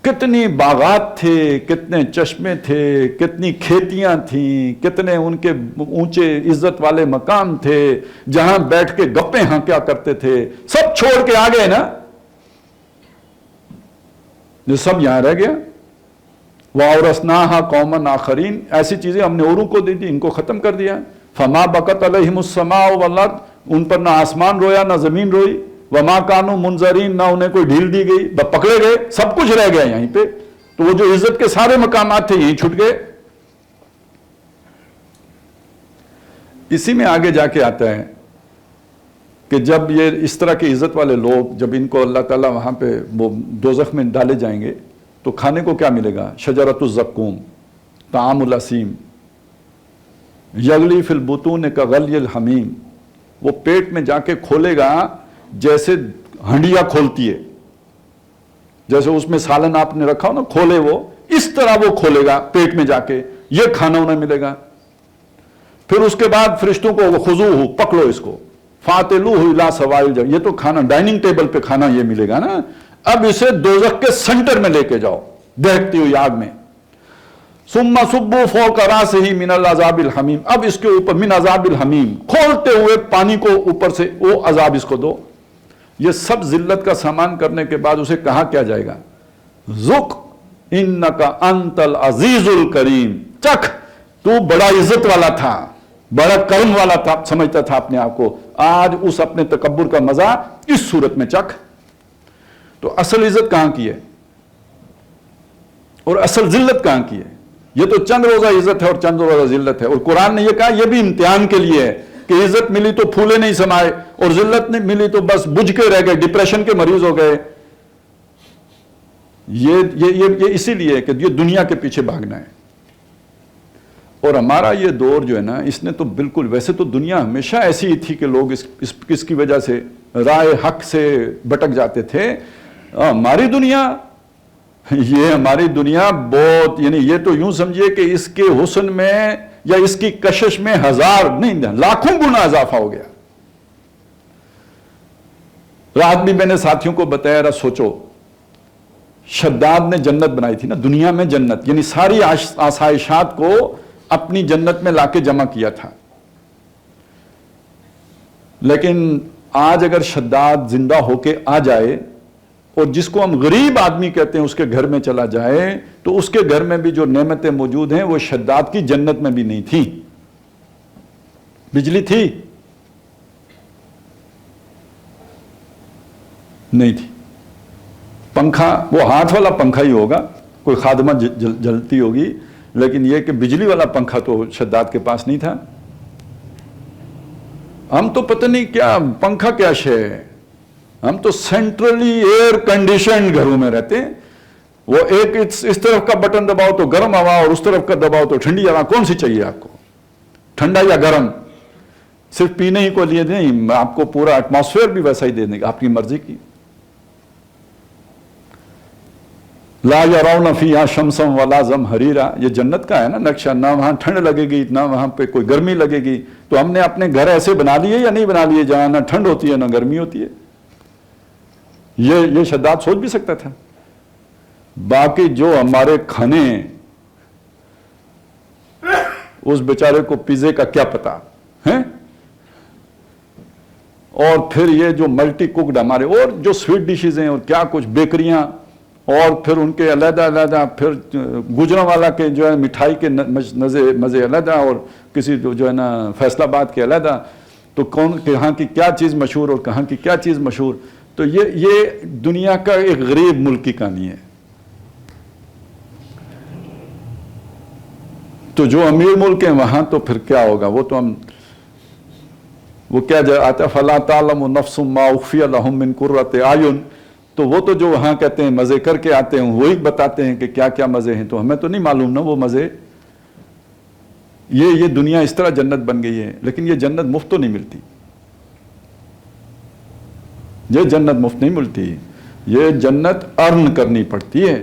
Speaker 1: کتنی باغات تھے، کتنے چشمے تھے، کتنی کھیتیاں تھیں، کتنے ان کے اونچے عزت والے مقام تھے جہاں بیٹھ کے گپیں ہانکیا کرتے تھے، سب چھوڑ کے آ گئے نا، جو سب یہاں رہ گیا۔ وَأَوْرَثْنَاهَا قَوْمًا آخَرِينَ، ایسی چیزیں ہم نے اوروں کو دی تھی، ان کو ختم کر دیا۔ فَمَا بَكَتْ عَلَيْهِمُ السَّمَاءُ وَالْأَرْضُ، ان پر نہ آسمان رویا نہ زمین روئی۔ وَمَا كَانُوا مُنظَرِينَ، نہ انہیں کوئی ڈھیل دی گئی، پکڑے گئے، سب کچھ رہ گیا یہیں پہ، تو وہ جو عزت کے سارے مقامات تھے یہیں چھٹ گئے۔ اسی میں آگے جا کے آتا ہے کہ جب یہ اس طرح کے عزت والے لوگ، جب ان کو اللہ تعالیٰ وہاں پہ وہ دوزخ میں ڈالے جائیں گے تو کھانے کو کیا ملے گا؟ شجرۃ الزقوم، طعام الاسیم، یغلی فی البطون کغلی الحمیم، وہ پیٹ میں جا کے کھولے گا جیسے ہنڈیا کھولتی ہے، جیسے اس میں سالن آپ نے رکھا ہو نا، کھولے وہ اس طرح وہ کھولے گا پیٹ میں جا کے، یہ کھانا انہیں ملے گا۔ پھر اس کے بعد فرشتوں کو خذوہ، پکڑو اس کو، فاتلوہ الی سواء الجحیم، یہ تو کھانا ڈائننگ ٹیبل پہ کھانا یہ ملے گا نا، اب اسے دوزخ کے سنٹر میں لے کے جاؤ دہکتی ہوئی آگ میں۔ ثم صبوا فوق راسہ من العذاب الحمیم، اب اس کے اوپر من عذاب الحمیم، کھولتے ہوئے پانی کو اوپر سے وہ عذاب اس کو دو۔ یہ سب ذلت کا سامان کرنے کے بعد اسے کہا کیا جائے گا؟ ذق انک انت العزیز الکریم، چکھ، تو بڑا عزت والا تھا، بڑا کرم والا تھا، سمجھتا تھا اپنے آپ کو، آج اس اپنے تکبر کا مزہ اس صورت میں چکھ۔ تو اصل عزت کہاں کی ہے اور اصل ذلت کہاں کی ہے؟ یہ تو چند روزہ عزت ہے اور چند روزہ ذلت ہے، اور قرآن نے یہ کہا یہ بھی امتحان کے لیے ہے کہ عزت ملی تو پھولے نہیں سمائے اور ذلت نہیں ملی تو بس بجھ کے رہ گئے، ڈپریشن کے مریض ہو گئے۔ یہ اسی لیے کہ یہ دنیا کے پیچھے بھاگنا ہے، اور ہمارا یہ دور جو ہے نا، اس نے تو بالکل، ویسے تو دنیا ہمیشہ ایسی ہی تھی کہ لوگ اس کی وجہ سے راہ حق سے بھٹک جاتے تھے۔ ہماری دنیا، یہ ہماری دنیا بہت، یعنی یہ تو یوں سمجھیے کہ اس کے حسن میں یا اس کی کشش میں ہزار نہیں لاکھوں گنا اضافہ ہو گیا۔ رات بھی میں نے ساتھیوں کو بتایا، رہا سوچو، شداد نے جنت بنائی تھی نا، دنیا میں جنت، یعنی ساری آسائشات کو اپنی جنت میں لا کے جمع کیا تھا، لیکن آج اگر شداد زندہ ہو کے آ جائے اور جس کو ہم غریب آدمی کہتے ہیں اس کے گھر میں چلا جائے تو اس کے گھر میں بھی جو نعمتیں موجود ہیں وہ شداد کی جنت میں بھی نہیں تھی۔ بجلی تھی؟ نہیں تھی۔ پنکھا، وہ ہاتھ والا پنکھا ہی ہوگا، کوئی خادمہ جلتی ہوگی، لیکن یہ کہ بجلی والا پنکھا تو شداد کے پاس نہیں تھا۔ ہم تو پتہ نہیں کیا پنکھا کیا شے ہے، ہم تو سینٹرلی ایئر کنڈیشنڈ گھروں میں رہتے ہیں۔ وہ ایک اس طرف کا بٹن دباؤ تو گرم ہوا اور اس طرف کا دباؤ تو ٹھنڈی ہوا، کون سی چاہیے آپ کو، ٹھنڈا یا گرم؟ صرف پینے ہی کو لیے نہیں، آپ کو پورا ایٹماسفیئر بھی ویسا ہی دے دیں گے، آپ کی مرضی کی۔ لا یرون فیہا شمسا ولا زمہریرا، یہ جنت کا ہے نا نقشہ، نہ وہاں ٹھنڈ لگے گی نہ وہاں پہ کوئی گرمی لگے گی۔ تو ہم نے اپنے گھر ایسے بنا لیے یا نہیں بنا لیے جہاں نہ ٹھنڈ ہوتی ہے نہ گرمی ہوتی ہے؟ یہ شداد سوچ بھی سکتا تھا؟ باقی جو ہمارے کھانے ہیں اس بیچارے کو پیزے کا کیا پتا ہے، اور پھر یہ جو ملٹی کوکڈ ہمارے اور جو سویٹ ڈشز ہیں اور کیا کچھ بیکریاں، اور پھر ان کے علیحدہ علیحدہ، پھر گجروں والا کے جو ہے مٹھائی کے مزے علیحدہ، اور کسی جو ہے نا فیصل آباد کے علیحدہ، تو کون کہاں کی کیا چیز مشہور اور کہاں کی کیا چیز مشہور۔ تو یہ دنیا کا ایک غریب ملک کی کہانی ہے۔ تو جو امیر ملک ہیں وہاں تو پھر کیا ہوگا، وہ تو ہم، وہ کیا آتا ہے، فَلَا تَعْلَمُ نَفْسٌ مَا أُخْفِيَ لَهُم مِّن قُرَّةِ أَعْيُنٍ، تو وہ تو جو وہاں کہتے ہیں مزے کر کے آتے ہیں وہی بتاتے ہیں کہ کیا کیا مزے ہیں، تو ہمیں تو نہیں معلوم نا وہ مزے۔ یہ دنیا اس طرح جنت بن گئی ہے، لیکن یہ جنت مفت تو نہیں ملتی، یہ جنت مفت نہیں ملتی، یہ جنت ارن کرنی پڑتی ہے۔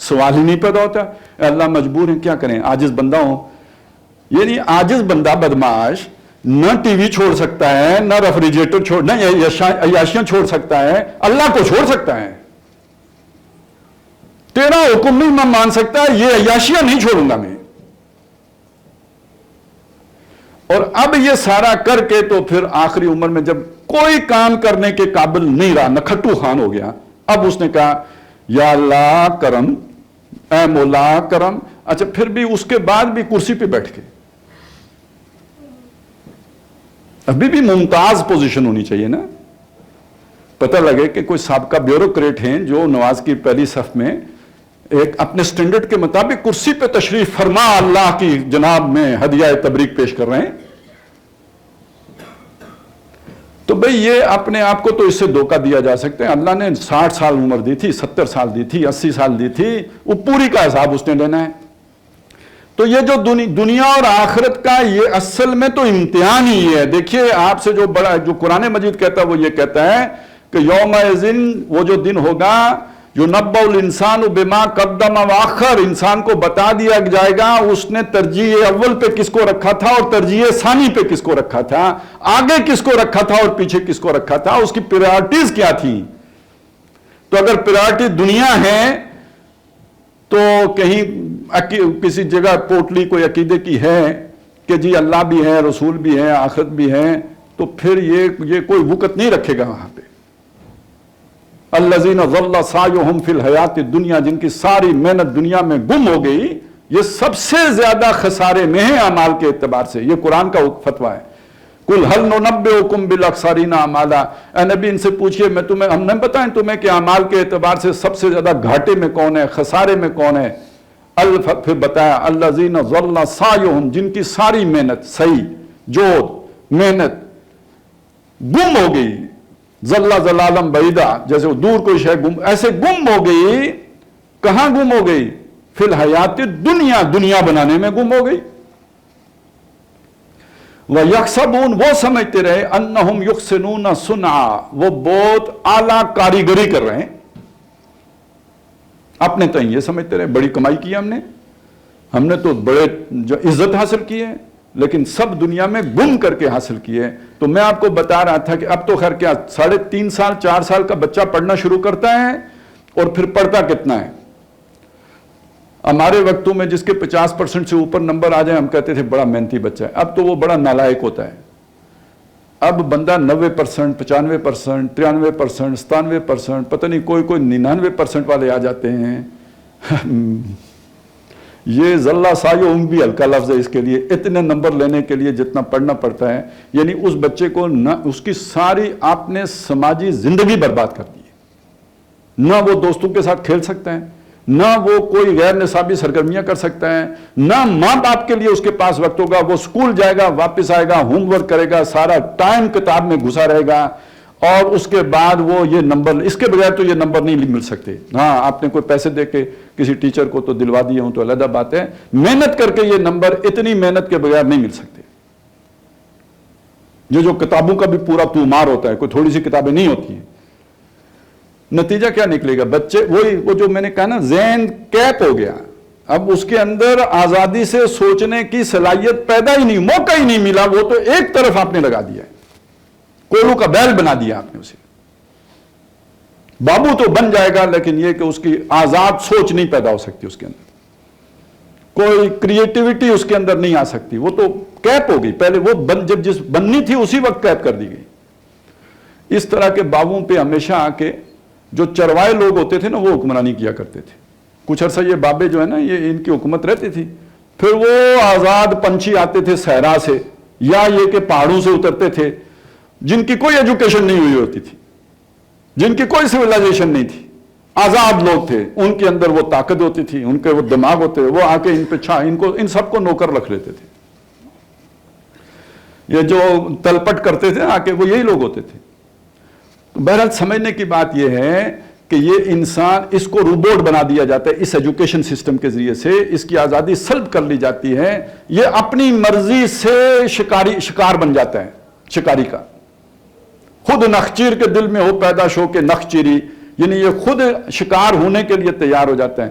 Speaker 1: سوال ہی نہیں پیدا ہوتا. اے اللہ مجبور ہیں کیا کریں, عاجز بندہ ہوں. یعنی عاجز بندہ بدماش نہ ٹی وی چھوڑ سکتا ہے, نہ ریفریجریٹر چھوڑ, نہ عیاشیاں چھوڑ سکتا ہے, اللہ کو چھوڑ سکتا ہے. تیرا حکم نہیں میں مان سکتا, یہ عیاشیاں نہیں چھوڑوں گا میں. اور اب یہ سارا کر کے تو پھر آخری عمر میں جب کوئی کام کرنے کے قابل نہیں رہا, نکھٹو خان ہو گیا, اب اس نے کہا یا اللہ کرم, اے مولا کرم. اچھا پھر بھی اس کے بعد بھی کرسی پہ بیٹھ کے, ابھی بھی ممتاز پوزیشن ہونی چاہیے نا. پتہ لگے کہ کوئی سابقہ بیوروکریٹ ہیں جو نماز کی پہلی صف میں ایک اپنے سٹینڈرڈ کے مطابق کرسی پہ تشریف فرما اللہ کی جناب میں ہدیہ تبریک پیش کر رہے ہیں. تو بھئی یہ اپنے آپ کو تو اس سے دھوکہ دیا جا سکتا ہے. اللہ نے 60 سال عمر دی تھی, 70 سال دی تھی, 80 سال دی تھی, وہ پوری کا حساب اس نے لینا ہے. تو یہ جو دنیا اور آخرت کا یہ اصل میں تو امتحان ہی ہے. دیکھیے آپ سے جو بڑا جو قرآن مجید کہتا ہے وہ یہ کہتا ہے کہ یوم ازن, وہ جو دن ہوگا, یُنَبَّأُ الْإِنسَانُ بِمَا قَدَّمَ وَأَخَّرَ, انسان کو بتا دیا جائے گا اس نے ترجیح اول پہ کس کو رکھا تھا اور ترجیح ثانی پہ کس کو رکھا تھا, آگے کس کو رکھا تھا اور پیچھے کس کو رکھا تھا, اس کی پریارٹیز کیا تھیں. تو اگر پریارٹی دنیا ہے تو کہیں کسی جگہ پوٹلی کوئی عقیدے کی ہے کہ جی اللہ بھی ہے, رسول بھی ہے, آخرت بھی ہے, تو پھر یہ کوئی وقت نہیں رکھے گا وہاں پہ. الذین ضل سعیہم فی الحیات الدنیا, جن کی ساری محنت دنیا میں گم ہو گئی, یہ سب سے زیادہ خسارے میں ہیں اعمال کے اعتبار سے. یہ قرآن کا فتویٰ ہے. قل هل ننبئکم بالاخسرین اعمالا, اے نبی ان سے پوچھئے ہم نہیں بتائیں تمہیں کہ اعمال کے اعتبار سے سب سے زیادہ گھاٹے میں کون ہے, خسارے میں کون ہے. پھر بتایا الذین ضل سعیہم, جن کی ساری محنت, صحیح جوہد محنت گم ہو گئی. ضل ضلالم بعیدا, جیسے وہ دور کوئی شے گم, ایسے گم ہو گئی. کہاں گم ہو گئی؟ فی الحیات الدنیا, دنیا بنانے میں گم ہو گئی. وَيَحْسَبُونَ, وہ سمجھتے رہے, أَنَّهُمْ يُحْسِنُونَ صُنْعًا, وہ بہت اعلیٰ کاریگری کر رہے ہیں. اپنے تئیں یہ سمجھتے رہے بڑی کمائی کی ہم نے تو بڑے جو عزت حاصل کی ہے, لیکن سب دنیا میں گم کر کے حاصل کیے. تو میں آپ کو بتا رہا تھا کہ اب تو خیر کیا 3.5 سال 4 سال کا بچہ پڑھنا شروع کرتا ہے اور پھر پڑھتا کتنا ہے. ہمارے وقتوں میں جس کے 50% سے اوپر نمبر آ جائیں ہم کہتے تھے بڑا محنتی بچہ ہے. اب تو وہ بڑا نالائق ہوتا ہے. اب بندہ 90%, 95%, 93%, 97%, پتہ نہیں کوئی 99% والے آ جاتے ہیں. یہ ذلہ سایہم بھی ہلکا لفظ ہے اس کے لیے, اتنے نمبر لینے کے لیے جتنا پڑھنا پڑتا ہے. یعنی اس بچے کو نہ اس کی ساری آپ نے سماجی زندگی برباد کر دی ہے. نہ وہ دوستوں کے ساتھ کھیل سکتا ہے, نہ وہ کوئی غیر نصابی سرگرمیاں کر سکتا ہے, نہ ماں باپ کے لیے اس کے پاس وقت ہوگا. وہ اسکول جائے گا, واپس آئے گا, ہوم ورک کرے گا, سارا ٹائم کتاب میں گھسا رہے گا, اور اس کے بعد وہ یہ نمبر, اس کے بغیر تو یہ نمبر نہیں مل سکتے. ہاں آپ نے کوئی پیسے دے کے کسی ٹیچر کو تو دلوا دیے ہوں تو علیحدہ بات ہے, محنت کر کے یہ نمبر اتنی محنت کے بغیر نہیں مل سکتے. یہ جو کتابوں کا بھی پورا تومار ہوتا ہے, کوئی تھوڑی سی کتابیں نہیں ہوتی ہیں. نتیجہ کیا نکلے گا؟ بچے وہ جو میں نے کہا نا ذہن کیپ ہو گیا. اب اس کے اندر آزادی سے سوچنے کی صلاحیت پیدا ہی نہیں, موقع ہی نہیں ملا. وہ تو ایک طرف آپ نے لگا دیا ہے, کوئلوں کا بیل بنا دیا آپ نے اسے. بابو تو بن جائے گا لیکن یہ کہ اس کی آزاد سوچ نہیں پیدا ہو سکتی اس کے اندر, کوئی کریٹیوٹی اس کے اندر نہیں آ سکتی. وہ تو کیپ ہو گئی. پہلے وہ جب جس بننی تھی اسی وقت کیپ کر دی گئی. اس طرح کے بابوں پہ ہمیشہ آ کے جو چروائے لوگ ہوتے تھے نا وہ حکمرانی کیا کرتے تھے. کچھ عرصہ یہ بابے جو ہے نا یہ ان کی حکومت رہتی تھی. پھر وہ آزاد پنچھی آتے تھے صحرا سے, یا یہ کہ پہاڑوں سے اترتے تھے, جن کی کوئی ایجوکیشن نہیں ہوئی ہوتی تھی, جن کی کوئی سویلائزیشن نہیں تھی, آزاد لوگ تھے. ان کے اندر وہ طاقت ہوتی تھی, ان کے وہ دماغ ہوتے, وہ آ کے ان پہ ان سب کو نوکر رکھ لیتے تھے. یہ جو تلپٹ کرتے تھے آ کے وہ یہی لوگ ہوتے تھے. بہرحال سمجھنے کی بات یہ ہے کہ یہ انسان, اس کو روبوٹ بنا دیا جاتا ہے اس ایجوکیشن سسٹم کے ذریعے سے. اس کی آزادی سلب کر لی جاتی ہے. یہ اپنی مرضی سے شکار بن جاتا ہے, شکاری کا. خود نخچیر کے دل میں ہو پیدا شو کے نخچیری, یعنی یہ خود شکار ہونے کے لیے تیار ہو جاتا ہے.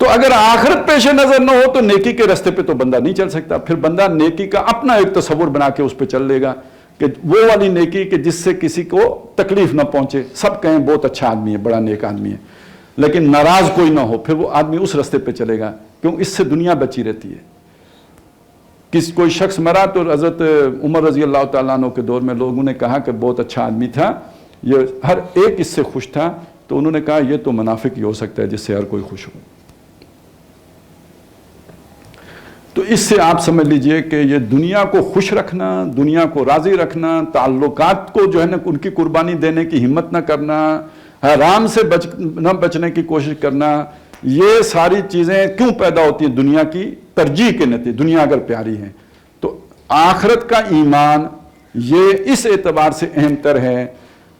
Speaker 1: تو اگر آخرت پیش نظر نہ ہو تو نیکی کے راستے پہ تو بندہ نہیں چل سکتا. پھر بندہ نیکی کا اپنا ایک تصور بنا کے اس پہ چل لے گا کہ وہ والی نیکی کہ جس سے کسی کو تکلیف نہ پہنچے, سب کہیں بہت اچھا آدمی ہے, بڑا نیک آدمی ہے, لیکن ناراض کوئی نہ ہو, پھر وہ آدمی اس راستے پہ چلے گا. کیوں؟ اس سے دنیا بچی رہتی ہے. کوئی شخص مرا تو حضرت عمر رضی اللہ تعالیٰ عنہ کے دور میں لوگوں نے کہا کہ بہت اچھا آدمی تھا, یہ ہر ایک اس سے خوش تھا. تو انہوں نے کہا یہ تو منافق ہی ہو سکتا ہے جس سے ہر کوئی خوش ہو. تو اس سے آپ سمجھ لیجئے کہ یہ دنیا کو خوش رکھنا, دنیا کو راضی رکھنا, تعلقات کو جو ہے نا ان کی قربانی دینے کی ہمت نہ کرنا, حرام سے نہ بچنے کی کوشش کرنا, یہ ساری چیزیں کیوں پیدا ہوتی ہیں؟ دنیا کی ترجیح کے نتیجے. دنیا اگر پیاری ہے تو آخرت کا ایمان یہ اس اعتبار سے اہم تر ہے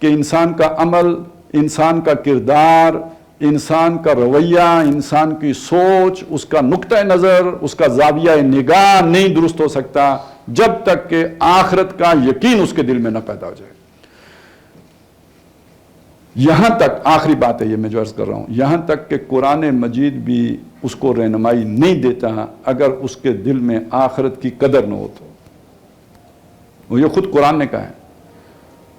Speaker 1: کہ انسان کا عمل, انسان کا کردار, انسان کا رویہ, انسان کی سوچ, اس کا نقطہ نظر, اس کا زاویہ نگاہ نہیں درست ہو سکتا جب تک کہ آخرت کا یقین اس کے دل میں نہ پیدا ہو جائے. یہاں تک آخری بات ہے یہ میں جو عرض کر رہا ہوں, یہاں تک کہ قرآن مجید بھی اس کو رہنمائی نہیں دیتا اگر اس کے دل میں آخرت کی قدر نہ ہو تو. وہ یہ خود قرآن نے کہا ہے.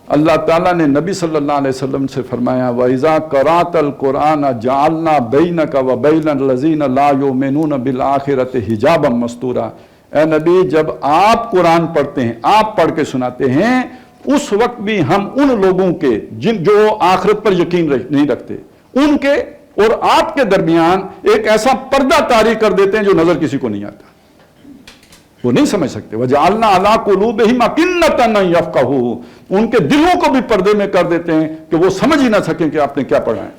Speaker 1: اللہ تعالیٰ نے نبی صلی اللہ علیہ وسلم سے فرمایا وَإِذَا قَرَأْتَ الْقُرْآنَ جَعَلْنَا بَيْنَكَ وَبَيْنَ الَّذِينَ لَا يُؤْمِنُونَ بِالْآخِرَةِ حِجَابًا مَسْتُورًا. اے نبی جب آپ قرآن پڑھتے ہیں, آپ پڑھ کے سناتے ہیں, اس وقت بھی ہم ان لوگوں کے جو آخرت پر یقین نہیں رکھتے ان کے اور آپ کے درمیان ایک ایسا پردہ طاری کر دیتے ہیں جو نظر کسی کو نہیں آتا, وہ نہیں سمجھ سکتے. وَجَعَلْنَا عَلَىٰ قُلُوبِهِمْ أَكِنَّةً أَن يَفْقَهُوهُ, ان کے دلوں کو بھی پردے میں کر دیتے ہیں کہ وہ سمجھ ہی نہ سکیں کہ آپ نے کیا پڑھا ہے.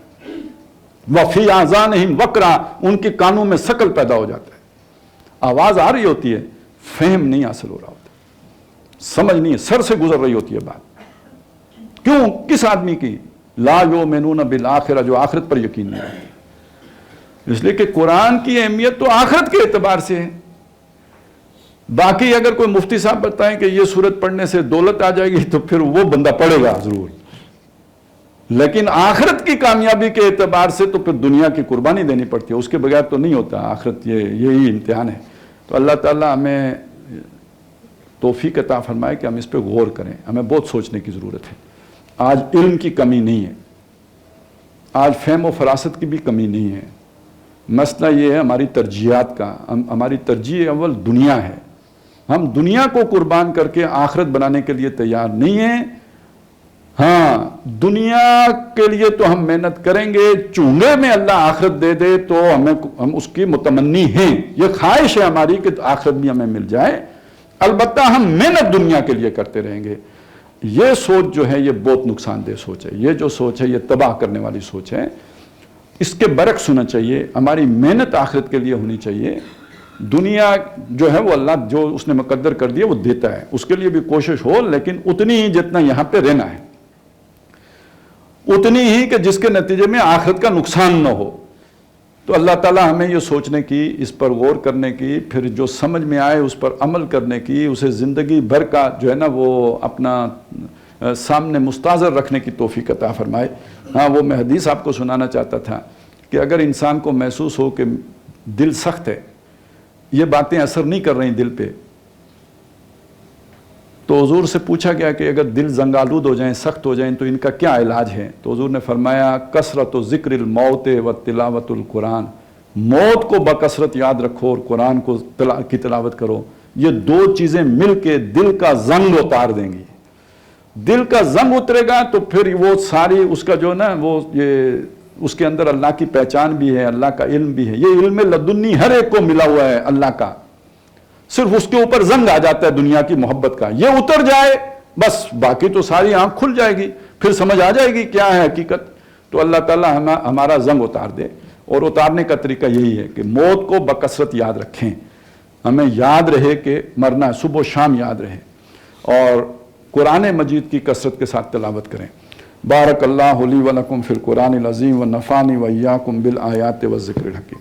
Speaker 1: وَفِي آذَانِهِمْ وَقْرًا, ان کے کانوں میں ثقل پیدا ہو جاتا ہے, آواز آ رہی ہوتی ہے, فہم نہیں حاصل ہو رہا ہوتا, سمجھ نہیں ہے, سر سے گزر رہی ہوتی ہے بات. کیوں؟ کس آدمی کی؟ لا یؤمنون بالآخرہ, جو آخرت پر یقین نہیں رکھتے. اس لیے کہ قرآن کی اہمیت تو آخرت کے اعتبار سے ہے. باقی اگر کوئی مفتی صاحب بتائیں کہ یہ سورت پڑھنے سے دولت آ جائے گی تو پھر وہ بندہ پڑھے گا ضرور, لیکن آخرت کی کامیابی کے اعتبار سے تو پھر دنیا کی قربانی دینی پڑتی ہے, اس کے بغیر تو نہیں ہوتا. آخرت یہی امتحان ہے. تو اللہ تعالیٰ ہمیں توفیق عطا فرمائے کہ ہم اس پہ غور کریں. ہمیں بہت سوچنے کی ضرورت ہے. آج علم کی کمی نہیں ہے, آج فہم و فراست کی بھی کمی نہیں ہے. مسئلہ یہ ہے ہماری ترجیحات کا. ہماری ترجیح اول دنیا ہے. ہم دنیا کو قربان کر کے آخرت بنانے کے لیے تیار نہیں ہیں. ہاں, دنیا کے لیے تو ہم محنت کریں گے, چونگے میں اللہ آخرت دے دے تو ہم اس کی متمنی ہیں. یہ خواہش ہے ہماری کہ آخرت بھی ہمیں مل جائے, البتہ ہم محنت دنیا کے لیے کرتے رہیں گے. یہ سوچ جو ہے یہ بہت نقصان دہ سوچ ہے. یہ جو سوچ ہے یہ تباہ کرنے والی سوچ ہے. اس کے برعکس ہونا چاہیے, ہماری محنت آخرت کے لیے ہونی چاہیے. دنیا جو ہے وہ اللہ جو اس نے مقدر کر دیا وہ دیتا ہے, اس کے لیے بھی کوشش ہو, لیکن اتنی ہی جتنا یہاں پہ رہنا ہے, اتنی ہی کہ جس کے نتیجے میں آخرت کا نقصان نہ ہو. تو اللہ تعالیٰ ہمیں یہ سوچنے کی, اس پر غور کرنے کی, پھر جو سمجھ میں آئے اس پر عمل کرنے کی, اسے زندگی بھر کا جو ہے نا وہ اپنا سامنے مستحضر رکھنے کی توفیق عطا فرمائے. ہاں, وہ میں حدیث آپ کو سنانا چاہتا تھا کہ اگر انسان کو محسوس ہو کہ دل سخت ہے, یہ باتیں اثر نہیں کر رہی دل پہ, تو حضور سے پوچھا گیا کہ اگر دل زنگالود ہو جائیں, سخت ہو جائیں تو ان کا کیا علاج ہے؟ تو حضور نے فرمایا کثرت و ذکر الموت و تلاوت القرآن, موت کو بکثرت یاد رکھو اور قرآن کی تلاوت کرو. یہ دو چیزیں مل کے دل کا زنگ اتار دیں گی. دل کا زنگ اترے گا تو پھر وہ ساری اس کا جو نا وہ یہ اس کے اندر اللہ کی پہچان بھی ہے, اللہ کا علم بھی ہے. یہ علم لدنی ہر ایک کو ملا ہوا ہے اللہ کا, صرف اس کے اوپر زنگ آ جاتا ہے دنیا کی محبت کا. یہ اتر جائے بس, باقی تو ساری آنکھ کھل جائے گی, پھر سمجھ آ جائے گی کیا ہے حقیقت. تو اللہ تعالیٰ ہمارا زنگ اتار دے. اور اتارنے کا طریقہ یہی ہے کہ موت کو بکثرت یاد رکھیں, ہمیں یاد رہے کہ مرنا ہے, صبح و شام یاد رہے, اور قرآن مجید کی کثرت کے ساتھ تلاوت کریں. بارک اللہ لی و لکم فی القرآن العظیم و نفعنی و ایاکم بالآیات و ذکر الحکیم.